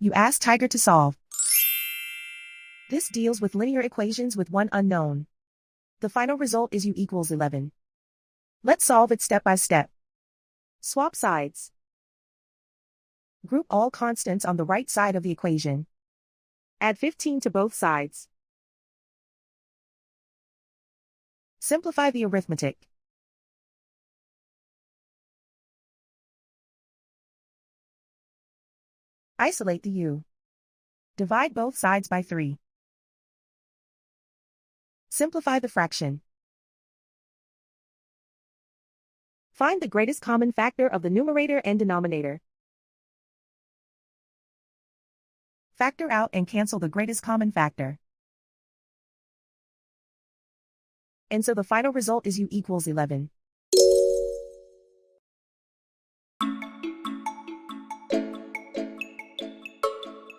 You ask Tiger to solve. This deals with linear equations with one unknown. The final result is u equals 11. Let's solve it step by step. Swap sides. Group all constants on the right side of the equation. Add 15 to both sides. Simplify the arithmetic. Isolate the u. Divide both sides by 3. Simplify the fraction. Find the greatest common factor of the numerator and denominator. Factor out and cancel the greatest common factor. And so the final result is u equals 11.